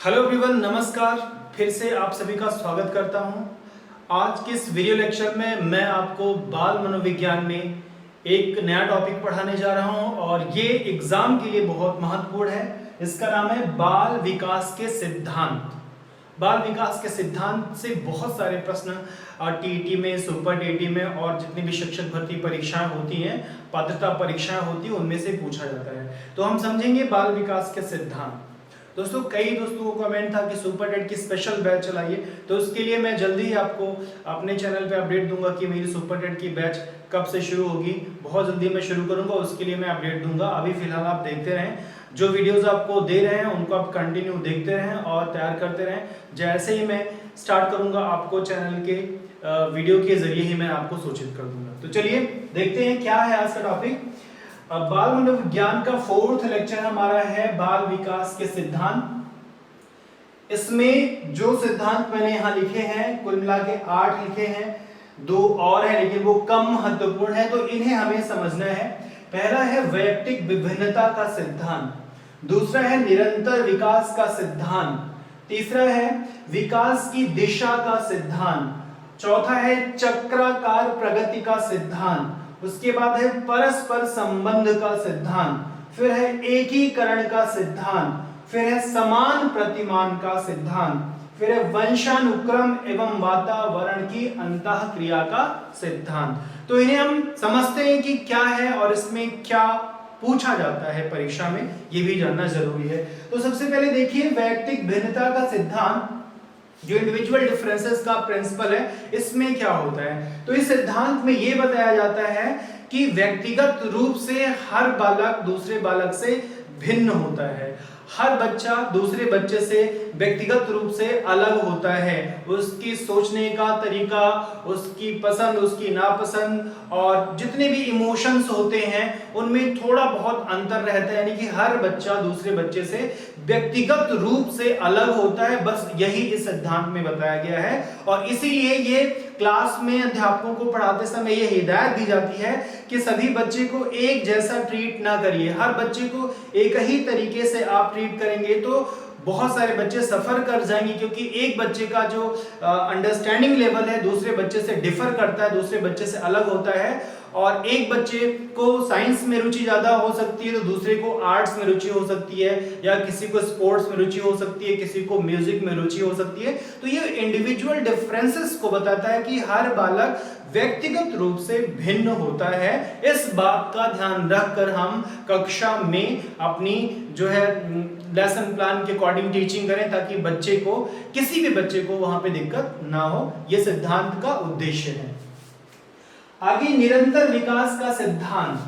Hello everyone, नमस्कार। फिर से आप सभी का स्वागत करता हूं। आज के इस वीडियो लेक्चर में मैं आपको बाल मनोविज्ञान में एक नया टॉपिक पढ़ाने जा रहा हूं और ये एग्जाम के लिए बहुत महत्वपूर्ण है। इसका नाम है बाल विकास के सिद्धांत। बाल विकास के सिद्धांत से बहुत सारे प्रश्न टीईटी में, सुपर टीईटी में और जितनी भी शिक्षक भर्ती परीक्षाएं होती हैं, पात्रता परीक्षाएं होती हैं, उनमें से पूछा जाता है। तो हम समझेंगे बाल विकास के सिद्धांत। दोस्तों, कई दोस्तों को कमेंट था कि सुपर टेट की स्पेशल बैच चलाइए, तो उसके लिए मैं जल्दी ही आपको अपने चैनल पे अपडेट दूंगा कि मेरी सुपर टेट की बैच कब से शुरू होगी। बहुत जल्दी मैं शुरू करूंगा, उसके लिए मैं अपडेट दूंगा। अभी फिलहाल आप देखते रहें, जो वीडियोस आपको दे रहे हैं उनको आप कंटिन्यू देखते रहें और तैयार करते रहें। जैसे ही मैं स्टार्ट करूंगा आपको चैनल के वीडियो के जरिए ही मैं आपको सूचित कर दूंगा। तो चलिए देखते हैं क्या है आज का टॉपिक। बाल मनोविज्ञान का 4th लेक्चर हमारा है बाल विकास के सिद्धांत। इसमें जो सिद्धांत मैंने यहाँ लिखे हैं, कुल मिला के 8 लिखे हैं, 2 और है लेकिन वो कम महत्वपूर्ण है, तो इन्हें हमें समझना है। पहला है वैयक्तिक विभिन्नता का सिद्धांत, दूसरा है निरंतर विकास का सिद्धांत, तीसरा है विकास की दिशा का सिद्धांत, चौथा है चक्राकार प्रगति का सिद्धांत, उसके बाद है परस्पर संबंध का सिद्धांत, फिर है एकीकरण का सिद्धांत, फिर है समान प्रतिमान का सिद्धांत, फिर है वंशानुक्रम एवं वातावरण की अंतःक्रिया का सिद्धांत। तो इन्हें हम समझते हैं कि क्या है और इसमें क्या पूछा जाता है परीक्षा में, ये भी जानना जरूरी है। तो सबसे पहले देखिए वैयक्तिक भिन्नता का सिद्धांत, जो इंडिविजुअल डिफरेंसेस का प्रिंसिपल है, इसमें क्या होता है। तो इस सिद्धांत में यह बताया जाता है कि व्यक्तिगत रूप से हर बालक दूसरे बालक से भिन्न होता है। हर बच्चा दूसरे बच्चे से व्यक्तिगत रूप से अलग होता है। उसकी सोचने का तरीका, उसकी पसंद, उसकी नापसंद और जितने भी इमोशंस होते हैं उनमें थोड़ा बहुत अंतर रहता है। यानी कि हर बच्चा दूसरे बच्चे से व्यक्तिगत रूप से अलग होता है। बस यही इस सिद्धांत में बताया गया है और इसीलिए ये क्लास में अध्यापकों को पढ़ाते समय ये हिदायत दी जाती है कि सभी बच्चे को एक जैसा ट्रीट ना करिए। हर बच्चे को एक ही तरीके से आप ट्रीट करेंगे तो बहुत सारे बच्चे सफर कर जाएंगे, क्योंकि एक बच्चे का जो अंडरस्टैंडिंग लेवल है दूसरे बच्चे से डिफर करता है, दूसरे बच्चे से अलग होता है। और एक बच्चे को साइंस में रुचि ज्यादा हो सकती है तो दूसरे को आर्ट्स में रुचि हो सकती है, या किसी को स्पोर्ट्स में रुचि हो सकती है, किसी को म्यूजिक में रुचि हो सकती है। तो ये इंडिविजुअल डिफरेंसेस को बताता है कि हर बालक व्यक्तिगत रूप से भिन्न होता है। इस बात का ध्यान रखकर हम कक्षा में अपनी जो है लेसन प्लान के अकॉर्डिंग टीचिंग करें, ताकि बच्चे को, किसी भी बच्चे को वहां पे दिक्कत ना हो। यह सिद्धांत का उद्देश्य है। आगे निरंतर विकास का सिद्धांत,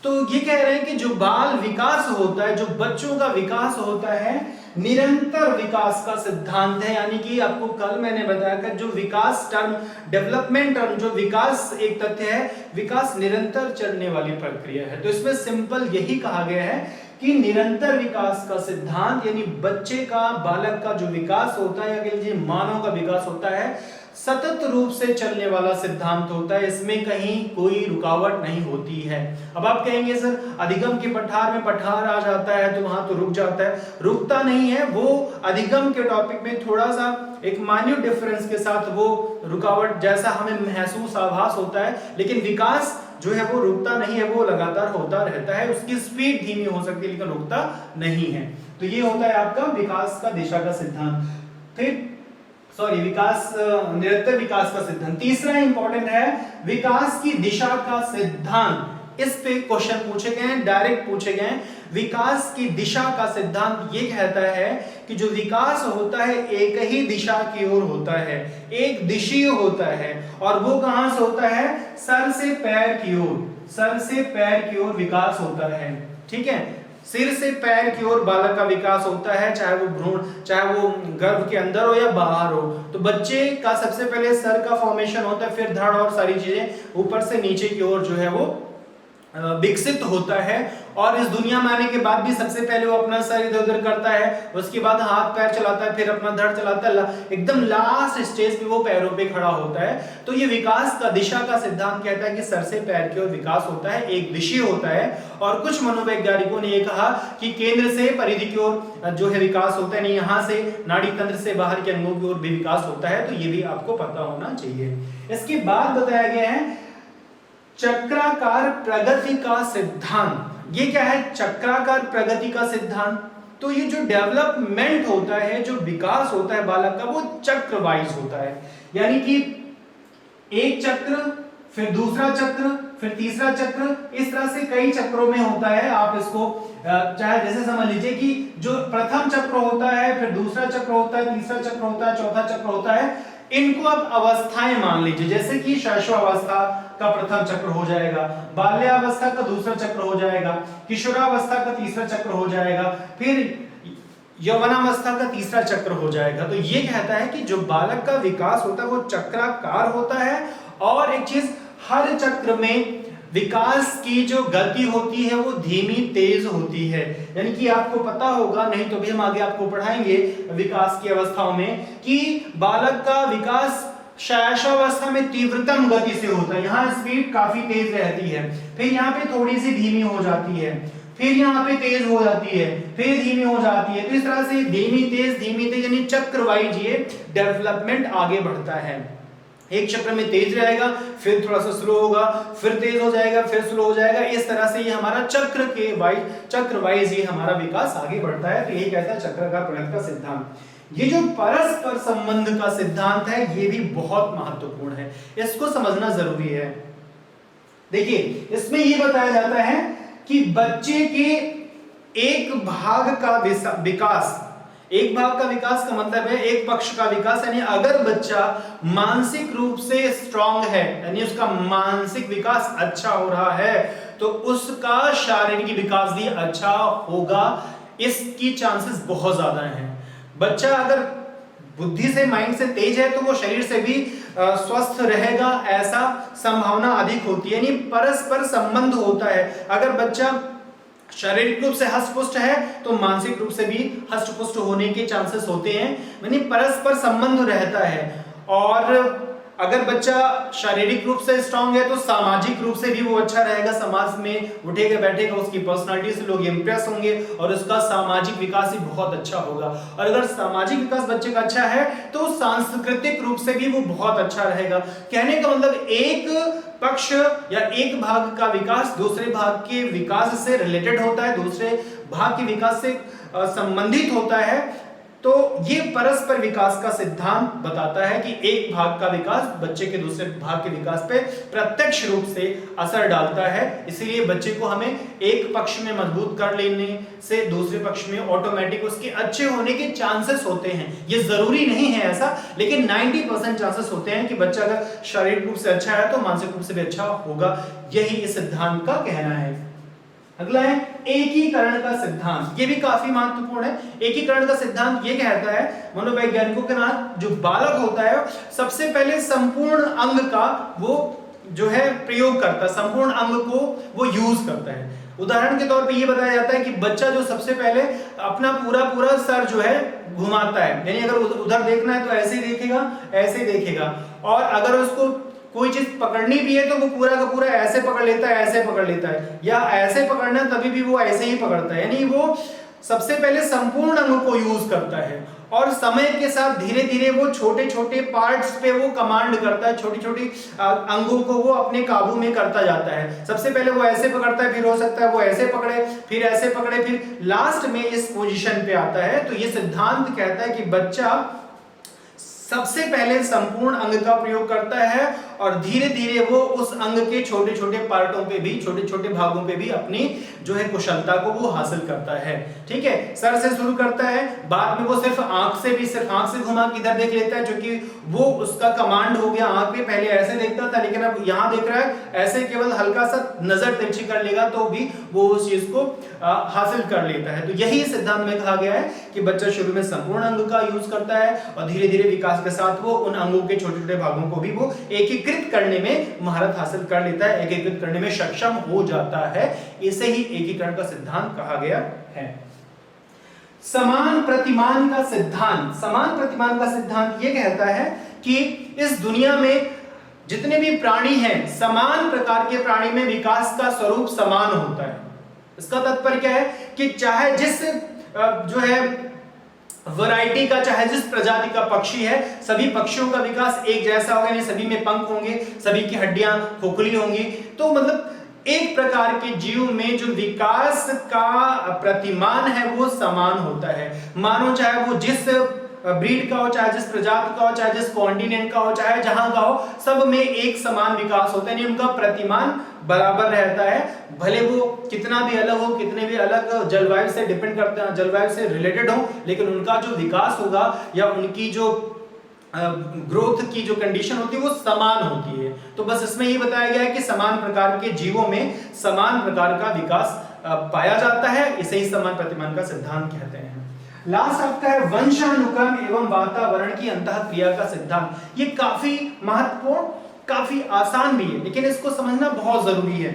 तो ये कह रहे हैं कि जो बाल विकास होता है, जो बच्चों का विकास होता है, निरंतर विकास का सिद्धांत है। यानी कि आपको कल मैंने बताया कि जो विकास टर्म, डेवलपमेंट टर्म, जो विकास एक तथ्य है, विकास निरंतर चलने वाली प्रक्रिया है। तो इसमें सिंपल यही कहा गया है कि निरंतर विकास का सिद्धांत यानी बच्चे का, बालक का जो विकास होता है, या कह लीजिए मानव का विकास होता है, सतत रूप से चलने वाला सिद्धांत होता है। इसमें कहीं कोई रुकावट नहीं होती है। अब आप कहेंगे सर अधिगम के पठार में पठार आ जाता है तो वहां तो रुक जाता है। रुकता नहीं है, वो अधिगम के टॉपिक में थोड़ा सा एक माइन्यूट डिफरेंस के साथ वो रुकावट जैसा हमें महसूस, आभास होता है, लेकिन विकास जो है वो रुकता नहीं है, वो लगातार होता रहता है। उसकी स्पीड धीमी हो सकती है लेकिन रुकता नहीं है। तो ये होता है आपका विकास का दिशा का सिद्धांत। फिर निरंतर विकास का सिद्धांत। तीसरा इंपॉर्टेंट है विकास की दिशा का सिद्धांत। इस पे क्वेश्चन पूछे गए हैं, डायरेक्ट पूछे गए हैं। विकास की दिशा का सिद्धांत ये कहता है कि जो विकास होता है एक ही दिशा की ओर होता है, एक दिशीय होता है। और वो कहां से होता है? सर से पैर की ओर, सर से पैर की ओर विकास होता है। ठीक है, सिर से पैर की ओर बालक का विकास होता है, चाहे वो भ्रूण, चाहे वो गर्भ के अंदर हो या बाहर हो। तो बच्चे का सबसे पहले सर का फॉर्मेशन होता है, फिर धड़ और सारी चीजें ऊपर से नीचे की ओर जो है वो विकसित होता है और इस दुनिया में आने के बाद भी सबसे पहले वो अपना सर इधर उधर करता है, उसके बाद हाथ पैर चलाता है, फिर अपना धड़ चलाता है, एकदम लास्ट स्टेज पे वो पैरों पे खड़ा होता है। तो ये विकास का दिशा का सिद्धांत कहता है कि सर से पैर की ओर विकास होता है, एक दिशा होता है। और कुछ मनोवैज्ञानिकों ने ये कहा कि केंद्र से परिधि की ओर जो है विकास होता है, नहीं यहाँ से नाड़ी तंत्र से बाहर के अंगों की ओर भी विकास होता है। तो ये भी आपको पता होना चाहिए। इसके बाद बताया गया है चक्राकार प्रगति का सिद्धांत। ये क्या है चक्राकार प्रगति का सिद्धांत? तो ये जो डेवलपमेंट होता है, जो विकास होता है बालक का, वो चक्र वाइज होता है। यानी कि एक चक्र, फिर दूसरा चक्र, फिर तीसरा चक्र, इस तरह से कई चक्रों में होता है। आप इसको चाहे जैसे समझ लीजिए कि जो प्रथम चक्र होता है, फिर दूसरा चक्र होता है, तीसरा चक्र होता है, चौथा चक्र होता है। इनको आप अवस्थाएं मान लीजिए, जैसे कि शैशवावस्था का प्रथम चक्र हो जाएगा, बाल्यावस्था का दूसरा चक्र हो जाएगा, किशोरावस्था का तीसरा चक्र हो जाएगा, फिर यौवनावस्था का तीसरा चक्र हो जाएगा। तो ये कहता है कि जो बालक का विकास होता है वो चक्राकार होता है। और एक चीज, हर चक्र में विकास की जो गति होती है वो धीमी तेज होती है। यानी कि आपको पता होगा, नहीं तो भी हम आगे आपको पढ़ाएंगे विकास की अवस्थाओं में, कि बालक का विकास शैशवावस्था में तीव्रतम गति से होता है। यहाँ स्पीड काफी तेज रहती है, फिर यहाँ पे थोड़ी सी धीमी हो जाती है, फिर यहाँ पे तेज हो जाती है, फिर धीमी हो जाती है। तो इस तरह से धीमी तेज यानी चक्र वाइज ये डेवलपमेंट आगे बढ़ता है। एक चक्र में तेज रहेगा, फिर थोड़ा सा स्लो होगा, फिर तेज हो जाएगा, फिर स्लो हो जाएगा। इस तरह से ये हमारा चक्र वाइज ये हमारा विकास आगे बढ़ता है। तो यही कहता है चक्राकार प्रगति का सिद्धांत। ये जो परस्पर संबंध का सिद्धांत है ये भी बहुत महत्वपूर्ण है, इसको समझना जरूरी है। देखिए इसमें ये बताया जाता है कि बच्चे के एक भाग का विकास, एक भाग का विकास का मतलब है एक पक्ष का विकास, यानी अगर बच्चा मानसिक रूप से स्ट्रांग है, यानी उसका मानसिक विकास अच्छा हो रहा है, तो उसका शारीरिक विकास भी अच्छा होगा। इसकी चांसेस बहुत ज्यादा हैं। बच्चा अगर बुद्धि से, माइंड से तेज है तो वो शरीर से भी स्वस्थ रहेगा, ऐसा संभावना अधिक होती है। यानी परस्पर संबंध होता है। अगर बच्चा शारीरिक रूप से हष्ट-पुष्ट है तो मानसिक रूप से भी हष्ट-पुष्ट होने के चांसेस होते हैं, यानी परस्पर संबंध रहता है। और अगर बच्चा शारीरिक रूप से स्ट्रांग है तो सामाजिक रूप से भी वो अच्छा रहेगा, समाज में उठेगा बैठेगा, उसकी पर्सनालिटी से लोग इंप्रेस होंगे और उसका सामाजिक विकास भी बहुत अच्छा होगा। और अगर सामाजिक विकास बच्चे का अच्छा है तो सांस्कृतिक रूप से भी वो बहुत अच्छा रहेगा। कहने का मतलब एक पक्ष या एक भाग का विकास दूसरे भाग के विकास से रिलेटेड होता है, दूसरे भाग के विकास से संबंधित होता है। तो ये परस्पर विकास का सिद्धांत बताता है कि एक भाग का विकास बच्चे के दूसरे भाग के विकास पे प्रत्यक्ष रूप से असर डालता है। इसीलिए बच्चे को हमें एक पक्ष में मजबूत कर लेने से दूसरे पक्ष में ऑटोमेटिक उसके अच्छे होने के चांसेस होते हैं। ये जरूरी नहीं है ऐसा, लेकिन 90% चांसेस होते हैं कि बच्चा अगर शारीरिक रूप से अच्छा है तो मानसिक रूप से भी अच्छा होगा। यही इस सिद्धांत का कहना है। अगला है एकीकरण का सिद्धांत। ये भी काफी महत्वपूर्ण है। एकीकरण का सिद्धांत ये कहता है, मनोवैज्ञानिकों के नाम जो बालक होता है सबसे पहले संपूर्ण अंग का वो जो है प्रयोग करता है, संपूर्ण अंग को वो यूज करता है। उदाहरण के तौर पे ये बताया जाता है कि बच्चा जो सबसे पहले अपना पूरा सर जो है घुमाता है, यानी अगर उधर देखना है तो ऐसे ही देखेगा, ऐसे देखेगा, और अगर उसको कोई चीज पकड़नी भी है तो वो पूरा का पूरा ऐसे पकड़ लेता है, ऐसे पकड़ लेता है, या ऐसे पकड़ना तभी भी वो ऐसे ही पकड़ता है। यानी वो सबसे पहले संपूर्ण अंग को यूज करता है और समय के साथ धीरे धीरे वो छोटे छोटे पार्ट्स पे वो कमांड करता है, छोटी छोटी अंगों को वो अपने काबू में करता जाता है। सबसे पहले वो ऐसे पकड़ता है, फिर हो सकता है वो ऐसे पकड़े, फिर ऐसे पकड़े, फिर लास्ट में इस पोजीशन पे आता है। तो ये सिद्धांत कहता है कि बच्चा सबसे पहले संपूर्ण अंग का प्रयोग करता है और धीरे धीरे वो उस अंग के छोटे छोटे पार्टों पे भी, छोटे छोटे भागों पे भी अपनी जो है कुशलता को वो हासिल करता है। ठीक है, सर से शुरू करता है, बाद में वो सिर्फ आंख से घुमा के इधर देख लेता है, जो कि वो उसका कमांड हो गया। आंख पे पहले ऐसे देखता था लेकिन अब यहाँ देख रहा है, ऐसे केवल हल्का सा नजर तिरछी कर लेगा तो भी वो उस चीज को हासिल कर लेता है। तो यही सिद्धांत में कहा गया है कि बच्चा शुरू में संपूर्ण अंग का यूज करता है और धीरे धीरे विकास के साथ वो उन अंगों के छोटे छोटे भागों को भी वो एकीकृत एकीकृत करने में महारत हासिल कर लेता है, एकीकृत करने में सक्षम हो जाता है। इसे ही एकीकरण का सिद्धांत कहा गया है। समान प्रतिमान का सिद्धांत, समान प्रतिमान का सिद्धांत यह कहता है कि इस दुनिया में जितने भी प्राणी हैं, समान प्रकार के प्राणी में विकास का स्वरूप समान होता है। इसका तात्पर्य क्या है कि चाहे जिस जो है वैरायटी का, चाहे जिस प्रजाति का पक्षी है, सभी पक्षियों का विकास एक जैसा होगा, नहीं सभी में पंख होंगे, सभी की हड्डियां खोखली होंगी। तो मतलब एक प्रकार के जीव में जो विकास का प्रतिमान है वो समान होता है। मानो चाहे वो जिस ब्रीड का हो, चाहे जिस प्रजाति का हो, चाहे जिस कॉन्टिनेंट का हो, चाहे जहां का हो, सब में एक समान विकास होता है, यानी उनका प्रतिमान बराबर रहता है। भले वो कितना भी अलग हो, कितने भी अलग जलवायु से डिपेंड करते हैं, जलवायु से रिलेटेड हो, लेकिन उनका जो विकास होगा या उनकी जो ग्रोथ की जो कंडीशन होती है वो समान होती है। तो बस इसमें ये बताया गया है कि समान प्रकार के जीवों में समान प्रकार का विकास पाया जाता है। इसे ही समान प्रतिमान का सिद्धांत कहते हैं। लास्ट आपका है वंशानुक्रम एवं वातावरण की अंतःक्रिया का सिद्धांत। ये काफी महत्वपूर्ण, काफी आसान भी है, लेकिन इसको समझना बहुत जरूरी है।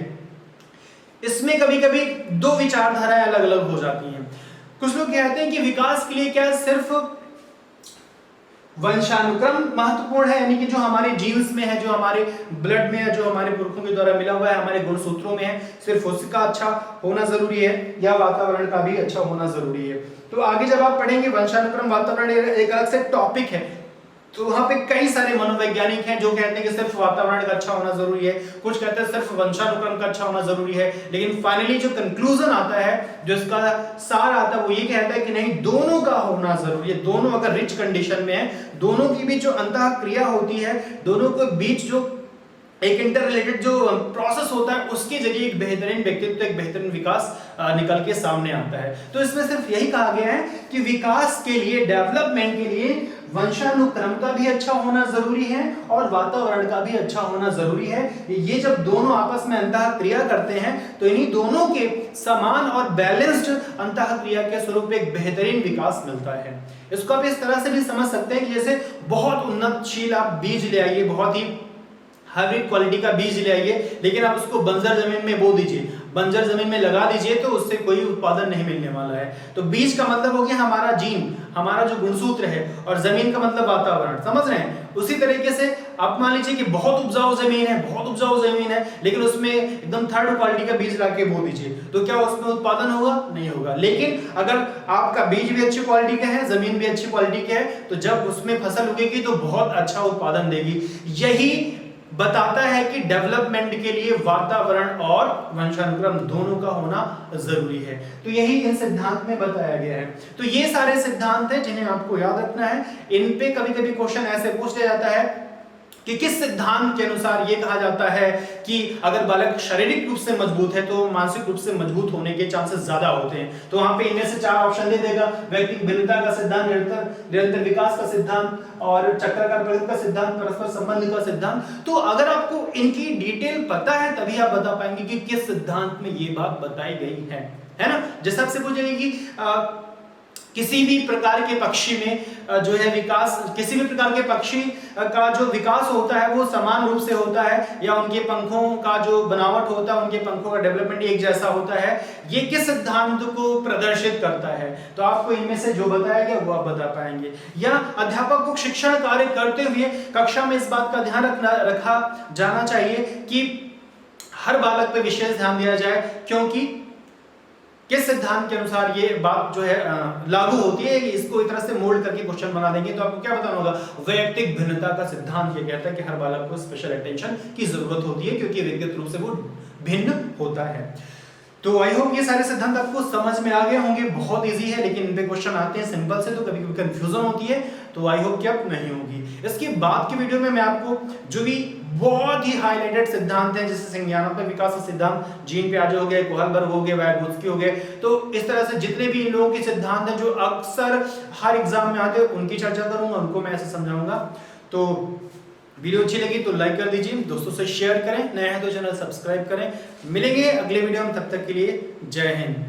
इसमें कभी कभी दो विचारधाराएं अलग अलग हो जाती हैं। कुछ लोग कहते हैं कि विकास के लिए क्या सिर्फ वंशानुक्रम महत्वपूर्ण है, यानी कि जो हमारे जीन्स में है, जो हमारे ब्लड में है, जो हमारे पुरखों के द्वारा मिला हुआ है, हमारे गुणसूत्रों में है, सिर्फ उसका अच्छा होना जरूरी है, या वातावरण का भी अच्छा होना जरूरी है। तो आगे जब आप पढ़ेंगे वंशानुक्रम वातावरण एक अलग से टॉपिक है, तो वहां पे कई सारे मनोवैज्ञानिक हैं जो कहते हैं कि सिर्फ वातावरण का अच्छा होना जरूरी है, कुछ कहते हैं सिर्फ वंशानुक्रम का अच्छा होना जरूरी है, लेकिन फाइनली जो कंक्लूजन आता है, जो इसका सार आता है, वो ये कहता है कि नहीं, दोनों का होना जरूरी है। दोनों अगर रिच कंडीशन में है, दोनों की भी जो अंतःक्रिया होती है, दोनों के बीच जो एक इंटर रिलेटेड जो प्रोसेस होता है, उसके जरिए एक बेहतरीन व्यक्तित्व, एक बेहतरीन विकास निकल के सामने आता है। तो इसमें सिर्फ यही कहा गया है कि विकास के लिए, डेवलपमेंट के लिए वंशानुक्रम का भी अच्छा होना जरूरी है और वातावरण का भी अच्छा होना जरूरी है। ये जब दोनों आपस में अंतःक्रिया करते हैं तो इन्हीं दोनों के समान और बैलेंस्ड अंतःक्रिया के स्वरूप एक बेहतरीन विकास मिलता है। इसको आप इस तरह से भी समझ सकते हैं कि जैसे बहुत उन्नतशील आप बीज ले आइए, बहुत ही हाइब्रिड क्वालिटी का बीज ले आइए, लेकिन आप उसको बंजर जमीन में बो दीजिए, बंजर जमीन में लगा दीजिए, तो उससे कोई उत्पादन नहीं मिलने वाला है। तो बीज का मतलब हो गया हमारा जीन, हमारा जो गुणसूत्र है, और जमीन का मतलब वातावरण, समझ रहे हैं। उसी तरीके से आप मान लीजिए कि बहुत उपजाऊ जमीन है, बहुत उपजाऊ जमीन है, लेकिन उसमें एकदम थर्ड क्वालिटी का बीज लाके बो दीजिए, तो क्या उसमें उत्पादन होगा? नहीं होगा। लेकिन अगर आपका बीज भी अच्छी क्वालिटी का है, जमीन भी अच्छी क्वालिटी की है, तो जब उसमें फसल उगेगी तो बहुत अच्छा उत्पादन देगी। यही बताता है कि डेवलपमेंट के लिए वातावरण और वंशानुक्रम दोनों का होना जरूरी है। तो यही इन सिद्धांत में बताया गया है। तो ये सारे सिद्धांत हैं जिन्हें आपको याद रखना है। इन पे कभी कभी क्वेश्चन ऐसे पूछ लिया जाता है कि किस सिद्धांत के अनुसार ये कहा जाता है कि अगर बालक शारीरिक रूप से मजबूत है तो मानसिक रूप से मजबूत होने के चांसेस ज्यादा होते हैं। तो वहां पे इनमें से 4 ऑप्शन दे देगा: व्यक्तिगत भिन्नता का सिद्धांत, निरंतर विकास का सिद्धांत, और चक्राकार प्रगति का सिद्धांत, परस्पर संबंध का सिद्धांत। तो अगर आपको इनकी डिटेल पता है तभी आप बता पाएंगे कि किस सिद्धांत में ये बात बताई गई है ना। जैसे आपसे पूछेंगे कि किसी भी प्रकार के पक्षी में जो है विकास, किसी भी प्रकार के पक्षी का जो विकास होता है वो समान रूप से होता है, या उनके पंखों का जो बनावट होता है, उनके पंखों का डेवलपमेंट एक जैसा होता है, ये किस सिद्धांत को प्रदर्शित करता है? तो आपको इनमें से जो बताया गया वो आप बता पाएंगे। या अध्यापक को शिक्षण कार्य करते हुए कक्षा में इस बात का ध्यान रखा जाना चाहिए कि हर बालक पे विशेष ध्यान दिया जाए, क्योंकि किस सिद्धांत के अनुसार ये बात जो है लागू होती है। इसको इस तरह से मोल्ड करके क्वेश्चन बना देंगे तो आपको क्या बताना होगा? वैयक्तिक भिन्नता का सिद्धांत ये कहता है कि हर बालक को स्पेशल अटेंशन की जरूरत होती है, क्योंकि व्यक्तिगत रूप से वो भिन्न होता है। तो आई होप ये सारे सिद्धांत आपको समझ में आ गए होंगे। बहुत इजी है, लेकिन इन पे क्वेश्चन आते हैं सिंपल से, तो कभी कभी कंफ्यूजन होती है, तो आई होप कि अब नहीं होगी। इसके बाद की वीडियो में मैं आपको जो भी बहुत ही हाईलाइटेड सिद्धांत हैं, जैसे संज्ञानात्मक विकास का सिद्धांत, जीन पियाजे हो गए, कोहलबर्ग हो गए, वायगोत्स्की हो गए, तो इस तरह से जितने भी इन लोगों के सिद्धांत हैं जो अक्सर हर एग्जाम में आते हैं, उनकी चर्चा करूंगा, उनको मैं ऐसे समझाऊंगा। तो वीडियो अच्छी लगी तो लाइक कर दीजिए, दोस्तों से शेयर करें, नए हैं तो चैनल सब्सक्राइब करें। मिलेंगे अगले वीडियो में, तब तक के लिए जय हिंद।